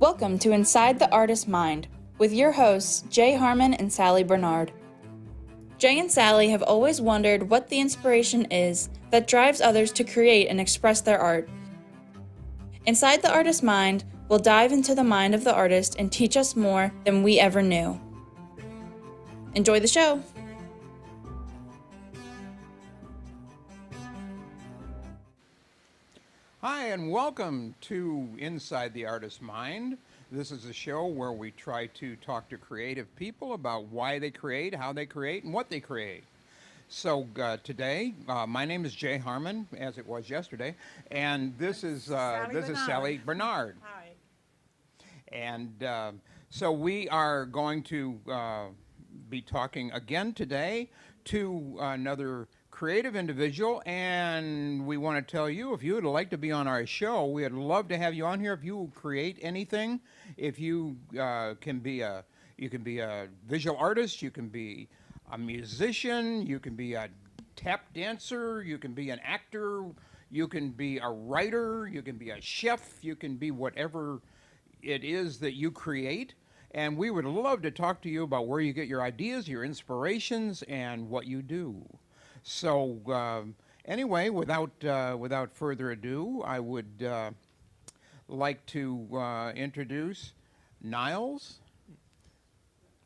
Welcome to Inside the Artist's Mind with your hosts, Jay Harmon and Sally Barnard. Jay and Sally have always wondered what the inspiration is that drives others to create and express their art. Inside the Artist's Mind, we'll dive into the mind of the artist and teach us more than we ever knew. Enjoy the show! Hi, and welcome to Inside the Artist's Mind. This is a show where we try to talk to creative people about why they create, how they create, and what they create. So today, my name is Jay Harmon, as it was yesterday, and this is Sally Barnard. Hi. And so we are going to be talking again today to another creative individual, and we want to tell you, if you would like to be on our show, we would love to have you on here. If you create anything, if you can be a visual artist, you can be a musician, you can be a tap dancer, you can be an actor, you can be a writer, you can be a chef, you can be whatever it is that you create. And we would love to talk to you about where you get your ideas, your inspirations, and what you do. So anyway, without further ado, I would like to introduce Niles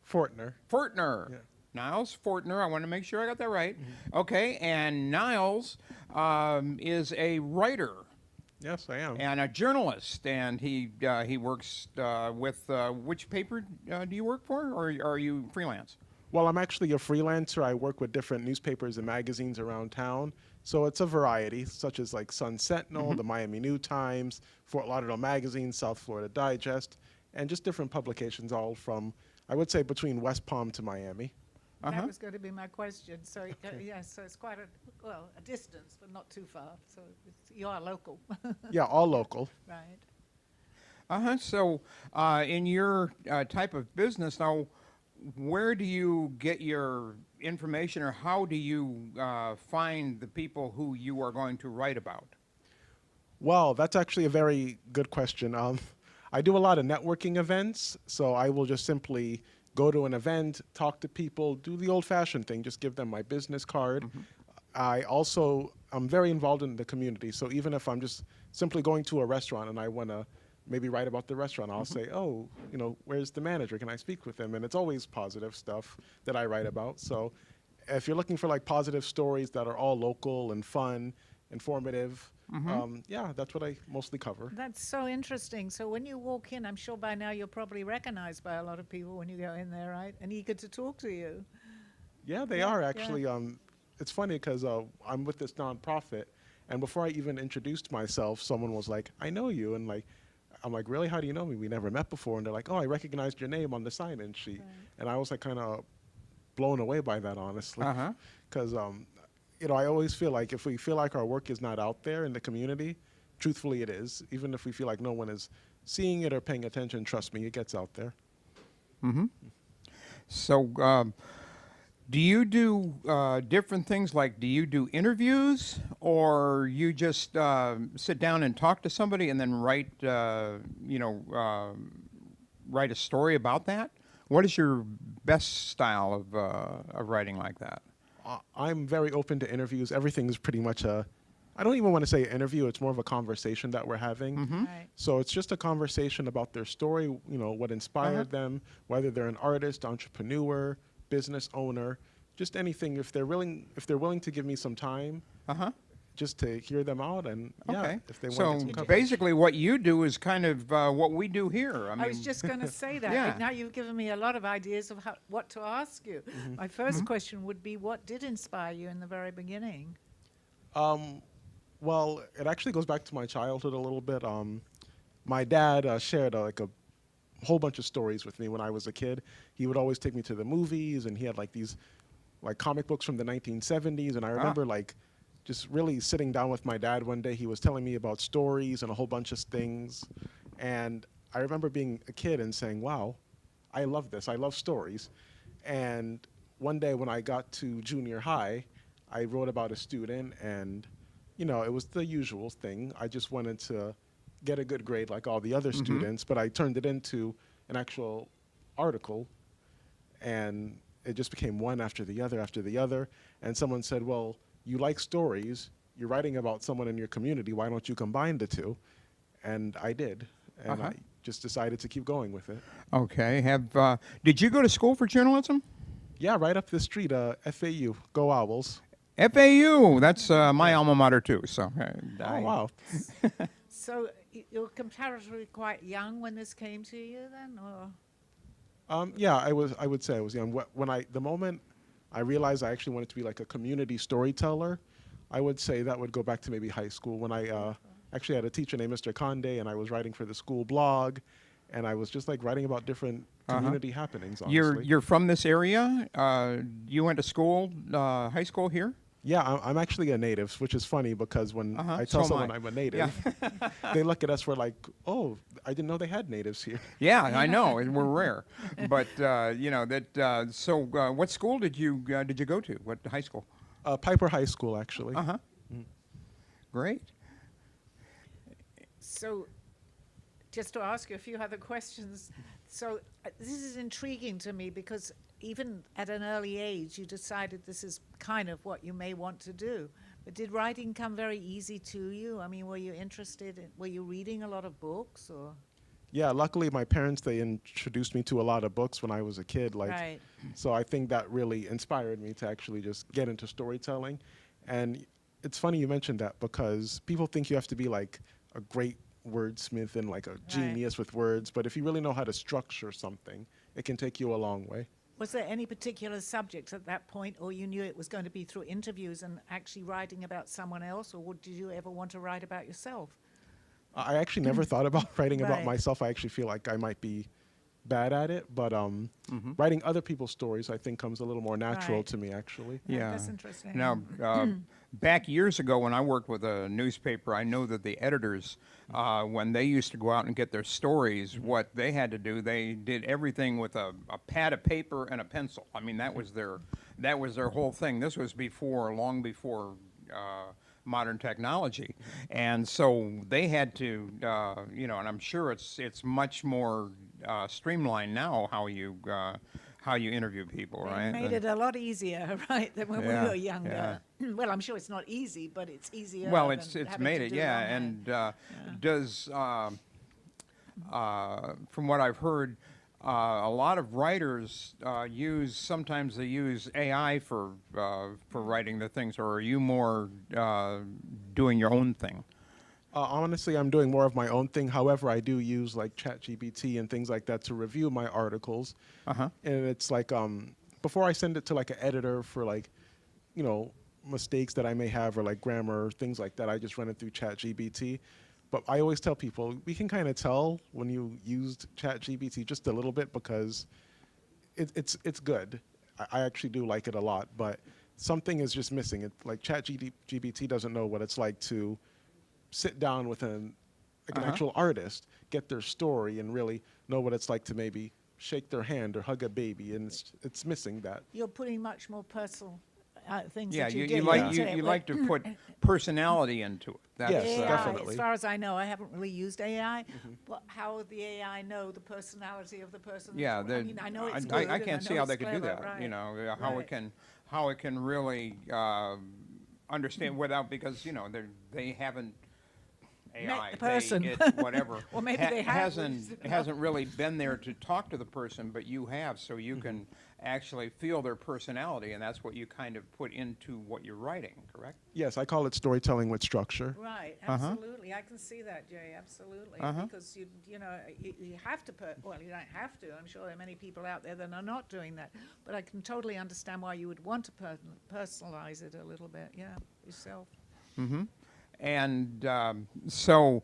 Fortner. Yeah. Niles Fortner. I want to make sure I got that right. Mm-hmm. Okay, and Niles is a writer. Yes, I am. And a journalist, and he works with which paper do you work for, or are you freelance? Well, I'm actually a freelancer. I work with different newspapers and magazines around town. So it's a variety, such as like Sun Sentinel, mm-hmm. the Miami New Times, Fort Lauderdale Magazine, South Florida Digest, and just different publications all from, I would say, between West Palm to Miami. Uh-huh. That was going to be my question. So, okay. So it's quite a distance, but not too far. So you are local. Yeah, all local. Right. So in your type of business now, where do you get your information, or how do you find the people who you are going to write about? Well, that's actually a very good question. I do a lot of networking events, so I will just simply go to an event, talk to people, do the old-fashioned thing, just give them my business card. Mm-hmm. I'm very involved in the community, so even if I'm just simply going to a restaurant and I want to maybe write about the restaurant, I'll mm-hmm. say, oh, where's the manager? Can I speak with him? And it's always positive stuff that I write about. So if you're looking for like positive stories that are all local and fun, informative, mm-hmm. That's what I mostly cover. That's so interesting. So when you walk in, I'm sure by now you're probably recognized by a lot of people when you go in there, right? And eager to talk to you. Yeah, they are actually. Yeah. It's funny because I'm with this nonprofit, and before I even introduced myself, someone was like, I know you, and I'm like, really? How do you know me? We never met before. And they're like, oh, I recognized your name on the sign-in sheet. Right. And I was like kind of blown away by that, honestly. Because, I always feel like if we feel like our work is not out there in the community, truthfully it is. Even if we feel like no one is seeing it or paying attention, trust me, it gets out there. Mm-hmm. So do you do different things, like do you do interviews, or you just sit down and talk to somebody and then write a story about that? What is your best style of writing like that? I'm very open to interviews. Everything is pretty much I don't even want to say interview, it's more of a conversation that we're having. Mm-hmm. Right. So it's just a conversation about their story, what inspired them, whether they're an artist, entrepreneur, business owner, just anything. If they're willing to give me some time, just to hear them out, and if they want. So basically, what you do is kind of what we do here. I was just going to say that. Yeah. Now you've given me a lot of ideas of what to ask you. Mm-hmm. My first question would be, what did inspire you in the very beginning? Well, it actually goes back to my childhood a little bit. My dad shared a whole bunch of stories with me when I was a kid. He would always take me to the movies, and he had these comic books from the 1970s, and I remember just really sitting down with my dad one day. He was telling me about stories and a whole bunch of things, and I remember being a kid and saying, wow, I love this. I love stories. And one day when I got to junior high, I wrote about a student, and it was the usual thing. I just wanted to get a good grade like all the other students, but I turned it into an actual article, and it just became one after the other. And someone said, well, you like stories, you're writing about someone in your community, why don't you combine the two? And I did, and I just decided to keep going with it. Okay. Did you go to school for journalism? Yeah, right up the street, FAU, go Owls. FAU. That's my alma mater too. So. Oh, wow. So you were comparatively quite young when this came to you then, or? Yeah, I would say I was young. The moment I realized I actually wanted to be like a community storyteller, I would say that would go back to maybe high school when I actually had a teacher named Mr. Conde, and I was writing for the school blog, and I was just like writing about different community happenings. Honestly. You're from this area. You went to school, high school here. Yeah, I'm actually a native, which is funny because when I tell someone I'm a native, they look at us for like, oh, I didn't know they had natives here. Yeah, I know, and we're rare. But So, what school did you go to? What high school? Piper High School, actually. Great. So, just to ask you a few other questions. So, this is intriguing to me because even at an early age, you decided this is kind of what you may want to do. But did writing come very easy to you? I mean, were you were you reading a lot of books, or? Yeah, luckily my parents, they introduced me to a lot of books when I was a kid. Right. So I think that really inspired me to actually just get into storytelling. And it's funny you mentioned that because people think you have to be like a great wordsmith and like a genius with words. But if you really know how to structure something, it can take you a long way. Was there any particular subject at that point, or you knew it was going to be through interviews and actually writing about someone else, or did you ever want to write about yourself? I actually never thought about writing about Right. myself. I actually feel like I might be bad at it, but writing other people's stories, I think, comes a little more natural Right. to me, actually. Yeah, that's interesting. Now, back years ago when I worked with a newspaper, I know that the editors, when they used to go out and get their stories, what they had to do, they did everything with a pad of paper and a pencil. I mean, that was their whole thing. This was long before modern technology, and so they had to, and I'm sure it's much more streamlined now how you interview people, right? It made it a lot easier, right, than when we Yeah, were younger. Well, I'm sure it's not easy, but it's easier. Well, than it's having made to it, do yeah. longhand. And does from what I've heard, a lot of writers sometimes they use AI for writing the things, or are you more doing your own thing? Honestly, I'm doing more of my own thing. However, I do use like ChatGPT and things like that to review my articles. And it's like before I send it to like an editor for like, mistakes that I may have or like grammar, things like that, I just run it through ChatGPT. But I always tell people, we can kind of tell when you used ChatGPT just a little bit because it's good. I actually do like it a lot, but something is just missing. Like ChatGPT doesn't know what it's like to sit down with an actual artist, get their story, and really know what it's like to maybe shake their hand or hug a baby, and it's missing that. You're putting much more personal things Yeah, that you you get like into it, you but- like to put personality into it. Yes, AI, definitely. as far as I know, I haven't really used AI, but how would the AI know the personality of the person? Yeah, I mean, I know it's good. I and can't see know how they it's could do clever, that. right. How Right. it can really understand without, because they haven't AI the person. whatever. Well, maybe they have. hasn't really been there to talk to the person, but you have, so you can actually feel their personality, and that's what you kind of put into what you're writing, correct? Yes, I call it storytelling with structure. Right, absolutely. I can see that, Jay, absolutely. Because you have to well, you don't have to. I'm sure there are many people out there that are not doing that. But I can totally understand why you would want to personalize it a little bit, yourself. And so,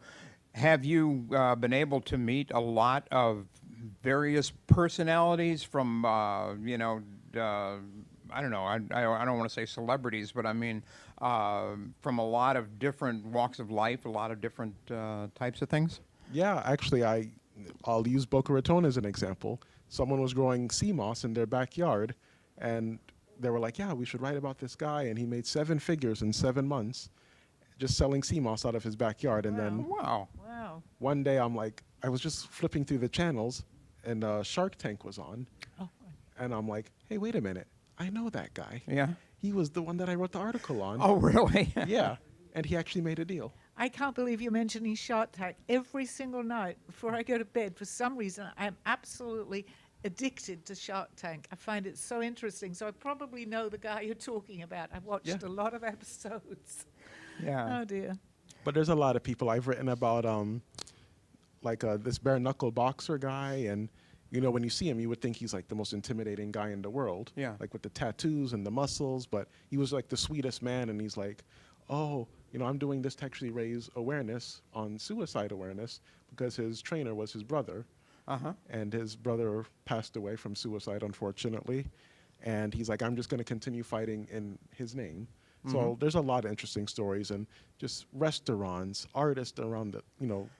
have you been able to meet a lot of various personalities from, I don't know, I don't want to say celebrities, but I mean from a lot of different walks of life, a lot of different types of things? Yeah, actually, I'll use Boca Raton as an example. Someone was growing sea moss in their backyard, and they were like, yeah, we should write about this guy, and he made 7 figures in 7 months just selling sea moss out of his backyard. And then Wow. Wow. Wow. one day I'm like, I was just flipping through the channels, and Shark Tank was on, Oh, and I'm like, hey, wait a minute, I know that guy. Yeah. He was the one that I wrote the article on. Oh, really? Yeah, and he actually made a deal. I can't believe you're mentioning Shark Tank every single night before I go to bed. For some reason, I'm absolutely addicted to Shark Tank. I find it so interesting. So I probably know the guy you're talking about. I've watched Yeah. a lot of episodes. Yeah. Oh dear. But there's a lot of people I've written about, this bare knuckle boxer guy, and when you see him, you would think he's like the most intimidating guy in the world. Yeah. Like with the tattoos and the muscles, but he was like the sweetest man, and he's like, oh, I'm doing this to actually raise awareness on suicide awareness because his trainer was his brother, Uh-huh. and his brother passed away from suicide, unfortunately. And he's like, I'm just going to continue fighting in his name. So there's a lot of interesting stories, and just restaurants, artists around the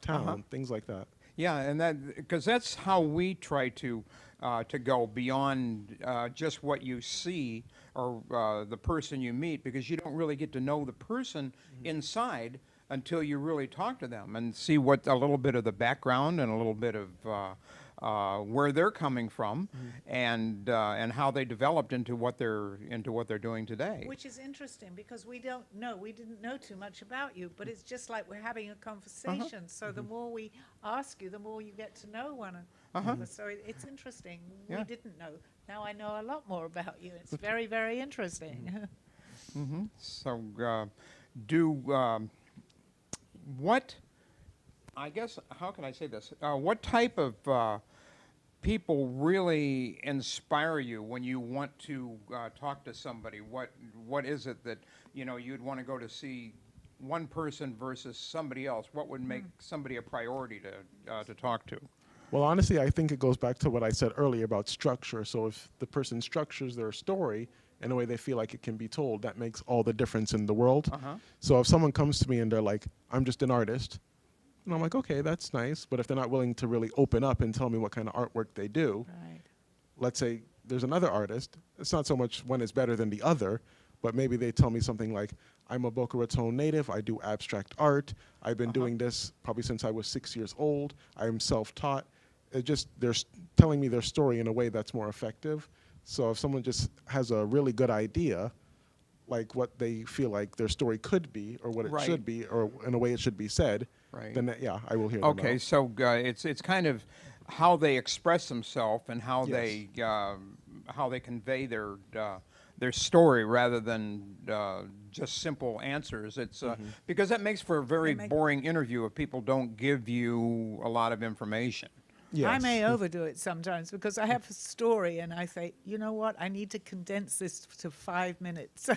town, things like that. Yeah, and because that's how we try to go beyond just what you see or the person you meet, because you don't really get to know the person inside until you really talk to them and see what a little bit of the background and a little bit of where they're coming from, and how they developed into what they're doing today. Which is interesting because we didn't know too much about you, but it's just like we're having a conversation. So the more we ask you, the more you get to know one another. So it's interesting. Yeah. We didn't know. Now I know a lot more about you. It's very, very interesting. So, what, I guess, how can I say this? What type of people really inspire you when you want to talk to somebody? What is it that, you'd want to go to see one person versus somebody else? What would make somebody a priority to talk to? Well, honestly, I think it goes back to what I said earlier about structure. So if the person structures their story in a way they feel like it can be told, that makes all the difference in the world. So if someone comes to me and they're like, I'm just an artist, and I'm like, okay, that's nice. But if they're not willing to really open up and tell me what kind of artwork they do, Right. let's say there's another artist, it's not so much one is better than the other, but maybe they tell me something like, I'm a Boca Raton native, I do abstract art, I've been doing this probably since I was 6 years old, I'm self-taught. They're telling me their story in a way that's more effective. So if someone just has a really good idea, like what they feel like their story could be, or what it should be, or in a way it should be said, then I will hear them Okay, out. so it's kind of how they express themselves and how Yes. they convey their story rather than just simple answers. It's because that makes for a very boring interview if people don't give you a lot of information. I Yes. may overdo it sometimes because I have a story and I say, you know what, I need to condense this to 5 minutes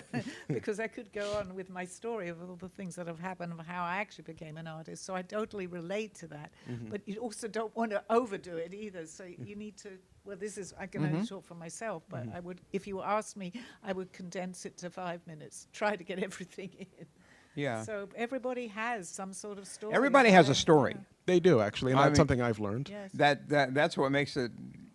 because I could go on with my story of all the things that have happened, of how I actually became an artist. So I totally relate to that. But you also don't want to overdo it either. So you need to, I can only talk for myself, but I would, if you asked me, I would condense it to 5 minutes, try to get everything in. Yeah. So everybody has some sort of story. Everybody has a story. They do, actually, and I that's mean- something I've learned. Yes. That's what makes it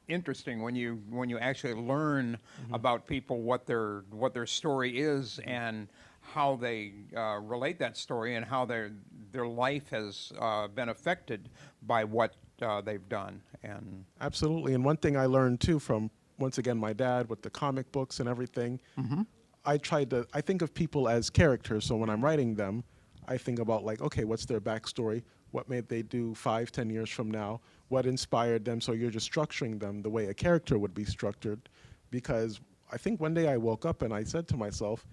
interesting when you actually learn about people, what their story is, and how they relate that story, and how their life has been affected by what they've done. And Absolutely. And one thing I learned too from, once again, my dad with the comic books and everything, I think of people as characters. So when I'm writing them, I think about like, okay, what's their backstory? What made they do 5, 10 years from now? What inspired them? So you're just structuring them the way a character would be structured. Because I think one day I woke up and I said to myself,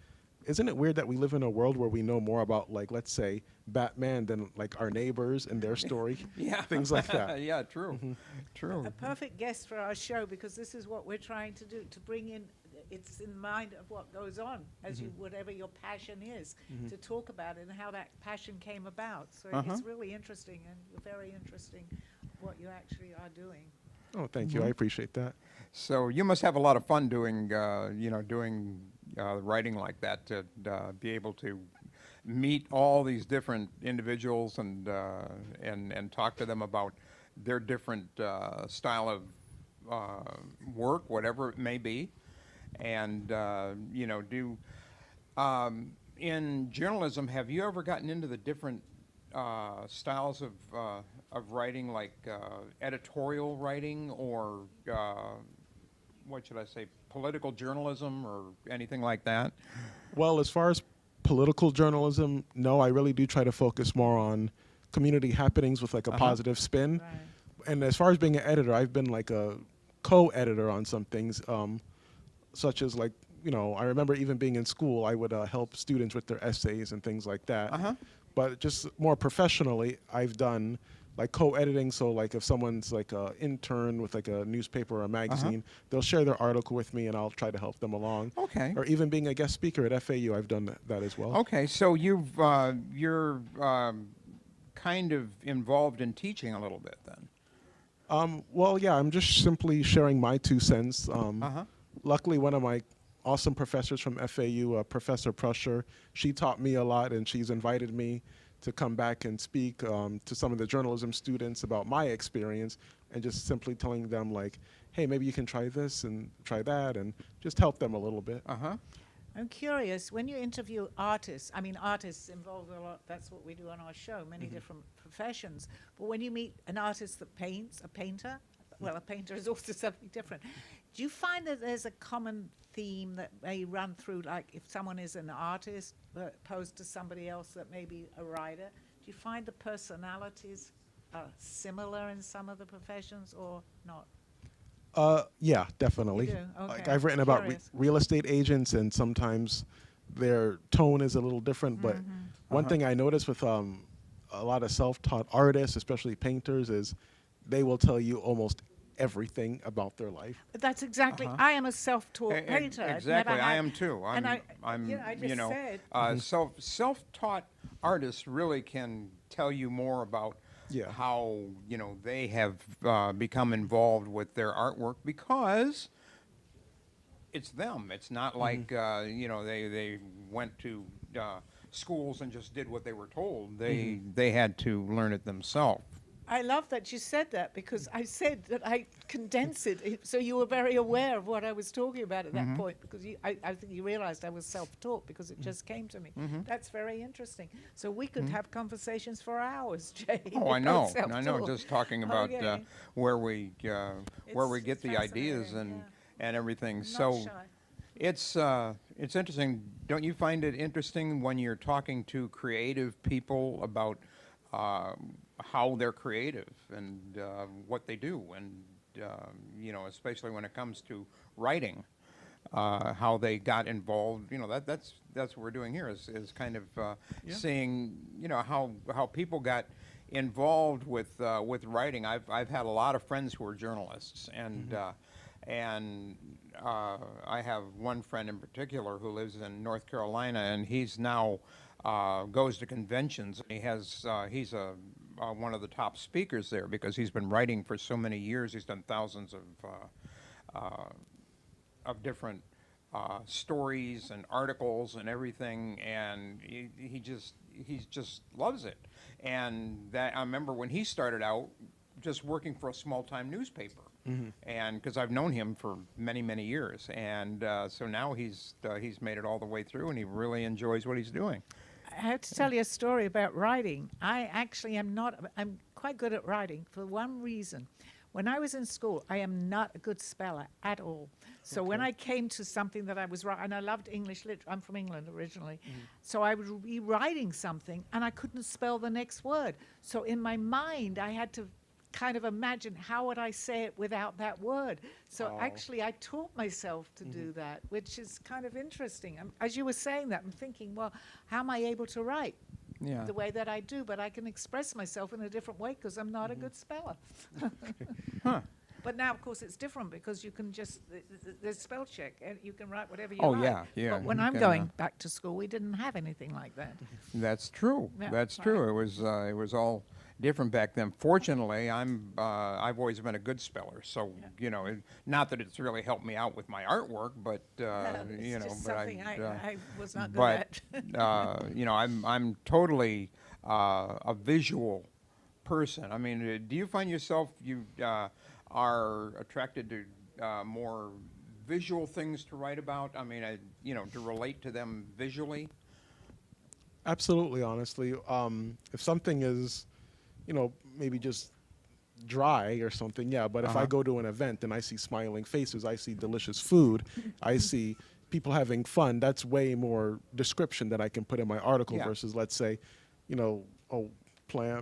isn't it weird that we live in a world where we know more about, like, let's say, Batman than like our neighbors and their story? Things like that. yeah, true, true. A perfect guest for our show, because this is what we're trying to do, to bring in, it's in mind of what goes on as you, whatever your passion is, to talk about it and how that passion came about. So it's really interesting, and very interesting what you actually are doing. Oh, thank you. I appreciate that. So you must have a lot of fun doing writing like that, to be able to meet all these different individuals and talk to them about their different style of work, whatever it may be, and do. In journalism, have you ever gotten into the different styles of writing, like editorial writing, or what should I say, political journalism, or anything like that? Well, as far as political journalism, no, I really do try to focus more on community happenings with like a positive spin. Right. And as far as being an editor, I've been like a co-editor on some things, such as like, I remember even being in school, I would help students with their essays and things like that. But just more professionally, I've done like co-editing. So like if someone's like an intern with like a newspaper or a magazine, they'll share their article with me and I'll try to help them along. Okay. Or even being a guest speaker at FAU, I've done that as well. Okay, so you're kind of involved in teaching a little bit then. Well, yeah, I'm just simply sharing my 2 cents. Luckily, one of my awesome professors from FAU, Professor Prusher, she taught me a lot, and she's invited me to come back and speak to some of the journalism students about my experience, and just simply telling them like, hey, maybe you can try this and try that, and just help them a little bit. I'm curious, when you interview artists, I mean, artists involved a lot, that's what we do on our show, many different professions. But when you meet an artist that paints, a painter, well, a painter is also something different. Do you find that there's a common theme that may run through, like if someone is an artist opposed to somebody else that may be a writer? Do you find the personalities similar in some of the professions or not? Yeah, definitely. You do? Okay. Like I've written about Curious. real estate agents, and sometimes their tone is a little different. But one thing I notice with a lot of self-taught artists, especially painters, is they will tell you almost everything about their life. That's exactly. I am a self-taught painter. I've Exactly, never I had- am too. and I you just know, said. self-taught artists really can tell you more about Yeah. how they have become involved with their artwork, because it's them. It's not like they went to schools and just did what they were told. They had to learn it themselves. I love that you said that, because I said that I condense it, so you were very aware of what I was talking about at that point, because I think you realized I was self-taught because it just came to me. That's very interesting. So we could have conversations for hours, Jay. Oh, I about know, self-taught. just talking about Okay. where we get the ideas fascinating, and everything. Not So shy. it's interesting. Don't you find it interesting when you're talking to creative people about how they're creative and what they do, and especially when it comes to writing, how they got involved? That's what we're doing here, is kind of seeing how people got involved with writing. I've had a lot of friends who are journalists, and I have one friend in particular who lives in North Carolina, and he's now goes to conventions. He's one of the top speakers there because he's been writing for so many years. He's done thousands of different stories and articles and everything, and he just loves it. And that I remember when he started out just working for a small-time newspaper, and because I've known him for many years, and so now he's made it all the way through, and he really enjoys what he's doing. I have to tell you a story about writing. I actually am not, I'm quite good at writing for one reason. When I was in school, I am not a good speller at all. So when I came to something that I was writing, and I loved English literature, I'm from England originally, so I would be writing something and I couldn't spell the next word. So in my mind, I had to kind of imagine how would I say it without that word. So actually I taught myself to do that, which is kind of interesting. As you were saying that, I'm thinking, well, how am I able to write the way that I do? But I can express myself in a different way because I'm not a good speller. But now, of course, it's different because you can just, there's spell check and you can write whatever you like. Yeah. But when you I'm can, going back to school, we didn't have anything like that. That's true. Yeah, That's right. true. It was all different back then. Fortunately, I've always been a good speller, so not that it's really helped me out with my artwork, but It's just but something I was not good but at. I'm totally a visual person. I mean, do you find yourself are attracted to more visual things to write about? I mean, to relate to them visually. Absolutely, honestly. If something is, maybe just dry or something, yeah. But if I go to an event and I see smiling faces, I see delicious food, I see people having fun, that's way more description that I can put in my article Yeah. versus, let's say, oh,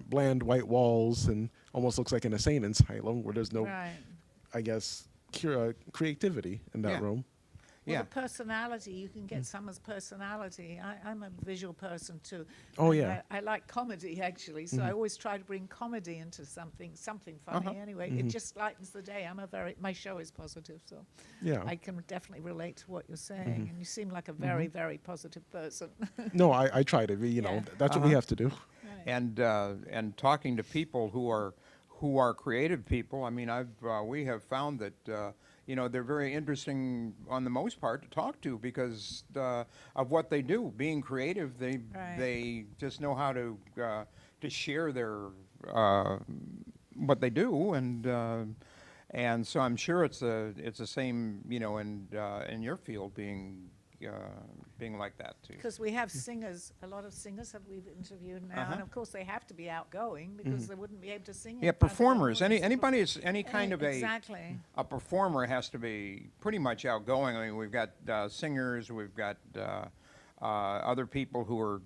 bland white walls and almost looks like an insane asylum where there's no, Right. I guess, creativity in that Yeah. room. Well, Yeah. the personality, you can get someone's personality. I'm a visual person too. Oh, and yeah. I like comedy actually, so I always try to bring comedy into something funny. Anyway, it just lightens the day. My show is positive, so Yeah. I can definitely relate to what you're saying. And you seem like a very, very positive person. No, I try to be, Yeah. that's what we have to do. And talking to people who are creative people. I mean, we have found that they're very interesting on the most part to talk to because of what they do. Being creative, Right. they just know how to share their what they do, and so I'm sure it's the same in your field being like that too. Because we have singers, a lot of singers have we've interviewed now, and of course they have to be outgoing because they wouldn't be able to sing. in Yeah, front of an performers. audience. Anybody is any kind of Exactly. a performer has to be pretty much outgoing. I mean, we've got singers, we've got other people who are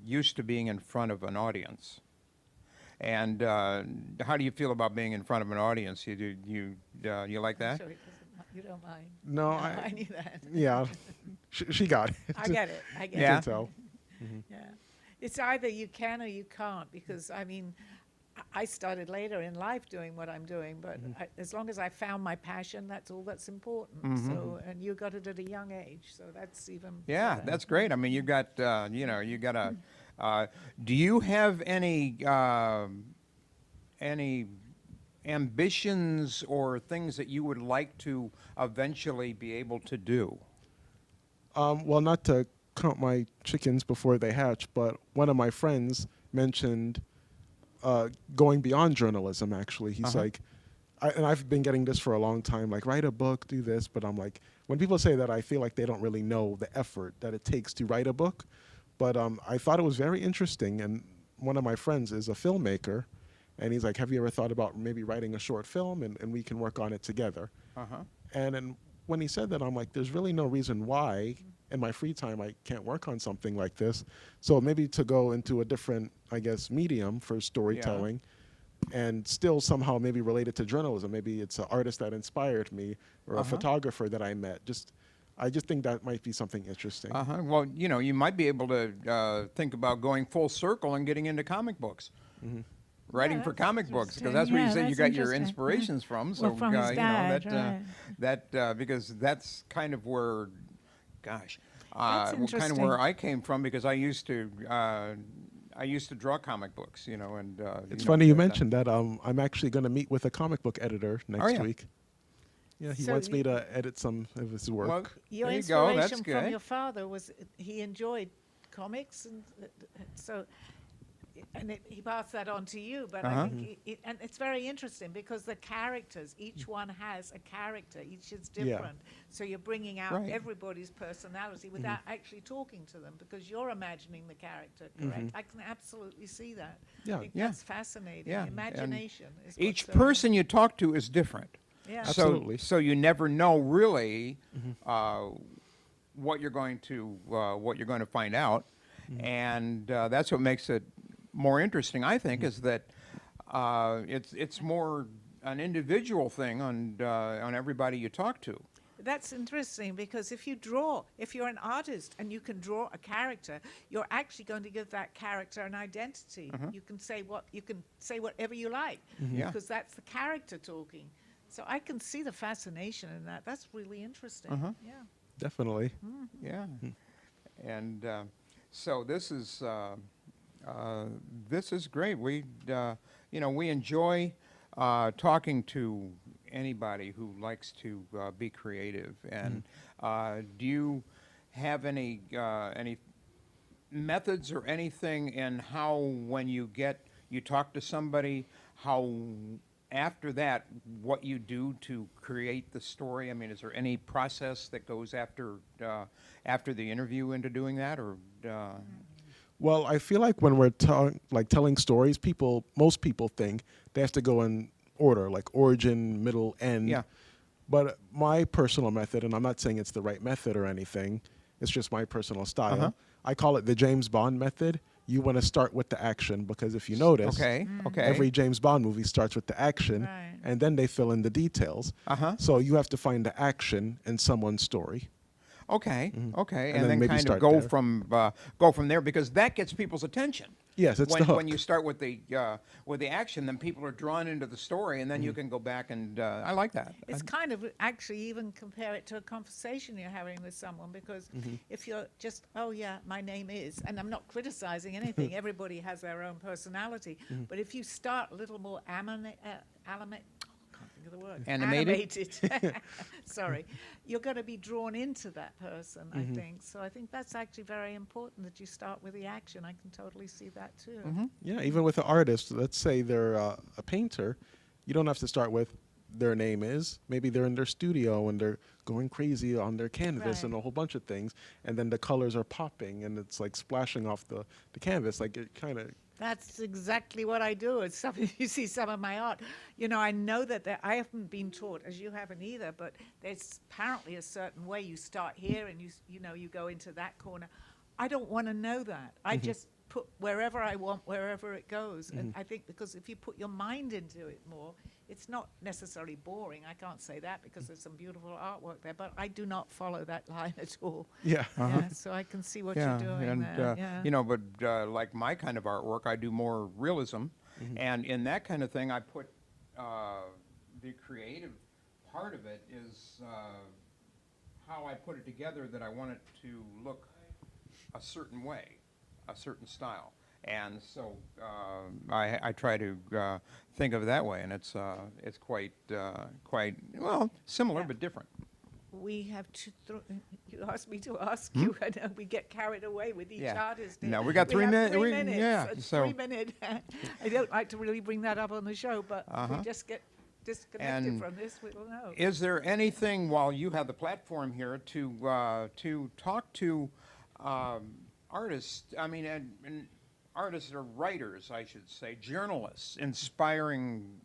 used to being in front of an audience. And how do you feel about being in front of an audience? You like that? Sure, you don't mind. No, I knew that. Yeah, she got it. I get it. I get Yeah. I it. can tell. Yeah. It's either you can or you can't because, I mean, I started later in life doing what I'm doing, but as long as I found my passion, that's all that's important. So, and you got it at a young age, so that's even Yeah, better. that's great. I mean, you got do you have any ambitions or things that you would like to eventually be able to do? Well, not to count my chickens before they hatch, but one of my friends mentioned going beyond journalism, actually. He's like, and I've been getting this for a long time, like, write a book, do this, but I'm like, when people say that, I feel like they don't really know the effort that it takes to write a book. But I thought it was very interesting, and one of my friends is a filmmaker, and he's like, have you ever thought about maybe writing a short film, and we can work on it together? And then when he said that, I'm like, there's really no reason why in my free time I can't work on something like this. So maybe to go into a different, I guess, medium for storytelling and still somehow maybe related to journalism. Maybe it's an artist that inspired me or a photographer that I met. I just think that might be something interesting. Well, you might be able to think about going full circle and getting into comic books. Writing for that's comic books, because interesting. that's where you Yeah, say you that's got your interesting. inspirations from. So Well, from his dad, that because that's kind of where, gosh, That's kind of interesting. where I came from because I used to draw comic books, and It's funny you mentioned that. I'm actually going to meet with a comic book editor next yeah? week. Yeah, he So wants me you- to edit some of his work. Well, Your there you go. inspiration That's from good. your father was he enjoyed comics, and so he passed that on to you. But I think and it's very interesting because the characters, each one has a character, each is different. So you're bringing out Right. everybody's personality without actually talking to them because you're imagining the character. Correct? I can absolutely see that. Yeah. I think Yeah. that's fascinating. Yeah, and Imagination is Each what's so- person you talk to is different. Yeah. Absolutely. So you never know really what you're going to find out, and that's what makes it more interesting. I think is that it's more an individual thing on everybody you talk to. That's interesting because if you're an artist and you can draw a character, you're actually going to give that character an identity. You can say whatever you like Yeah. because that's the character talking. So I can see the fascination in that. That's really interesting. Yeah. Definitely. Yeah, and so this is great. We we enjoy talking to anybody who likes to be creative. And do you have any methods or anything in how when you talk to somebody, how after that, what you do to create the story? I mean, is there any process that goes after the interview into doing that, or? Well, I feel like when we're telling stories, most people think they have to go in order, like origin, middle, end. Yeah. But my personal method, and I'm not saying it's the right method or anything, it's just my personal style. I call it the James Bond method. You want to start with the action because if you notice, Okay. every James Bond movie starts with the action, Right. and then they fill in the details. So you have to find the action in someone's story. Okay. And And then then maybe kind of start go there. from there because that gets people's attention. Yes, it's when, the hook. when you start with the action, then people are drawn into the story, and then you can go back and I like that. It's kind of actually even compare it to a conversation you're having with someone because if you're just, oh yeah, my name is, and I'm not criticizing anything, everybody has their own personality, but if you start a little more Animated? Sorry, you're going to be drawn into that person, I think. So I think that's actually very important that you start with the action. I can totally see that too. Yeah, even with an artist, let's say they're a painter, you don't have to start with their name is. Maybe they're in their studio and they're going crazy on their canvas Right. and a whole bunch of things, and then the colors are popping and it's like splashing off the canvas. Like it kind of. That's exactly what I do. It's some, you see some of my art. You know, I know that I haven't been taught, as you haven't either, but there's apparently a certain way you start here and you go into that corner. I don't want to know that. I just put wherever I want, wherever it goes. And I think because if you put your mind into it more, it's not necessarily boring. I can't say that because there's some beautiful artwork there, but I do not follow that line at all. Yeah. Yeah, so I can see what you're doing and there. Yeah. you know, but like my kind of artwork, I do more realism, and in that kind of thing, I put the creative part of it is how I put it together that I want it to look a certain way, a certain style. And so I try to think of it that way, and it's quite well similar Yeah. but different. We have to. You asked me to ask you, and we get carried away with each Yeah. artist. No, we got 3 have minutes. 3 minutes. Yeah, It's so 3 minutes. I don't like to really bring that up on the show, but if we just get disconnected And from this, we will know. is there anything while you have the platform here to talk to artists? I mean, and artists or writers, I should say, journalists, aspiring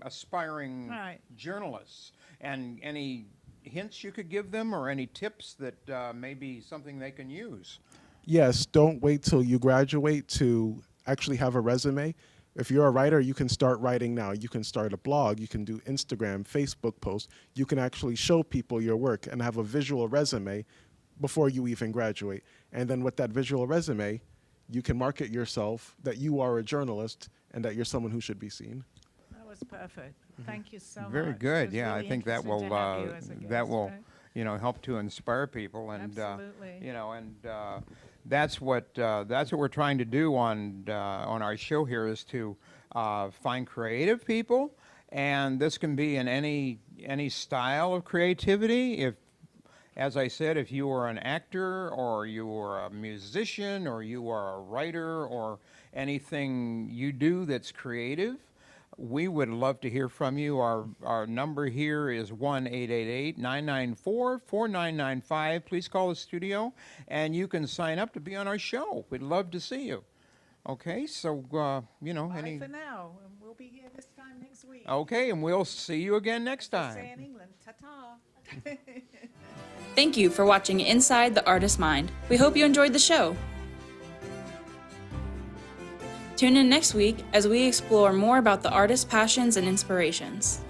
Right. journalists, and any hints you could give them or any tips that may be something they can use? Yes, don't wait till you graduate to actually have a resume. If you're a writer, you can start writing now. You can start a blog. You can do Instagram, Facebook posts. You can actually show people your work and have a visual resume before you even graduate. And then with that visual resume, you can market yourself that you are a journalist and that you're someone who should be seen. That was perfect. Thank you so much. Very It good. was Yeah, really I think that interesting will to have you as a guest, right? help to inspire people, and Absolutely. that's what we're trying to do on our show here is to find creative people, and this can be in any style of creativity. If, as I said, if you are an actor or you are a musician or you are a writer or anything you do that's creative, we would love to hear from you. Our number here is 1-888-994-4995. Please call the studio, and you can sign up to be on our show. We'd love to see you. Okay, so, Bye for now, and we'll be here this time next week. Okay, and we'll see you again next As they say time. in England, ta-ta. Thank you for watching Inside the Artist's Mind. We hope you enjoyed the show. Tune in next week as we explore more about the artist's passions and inspirations.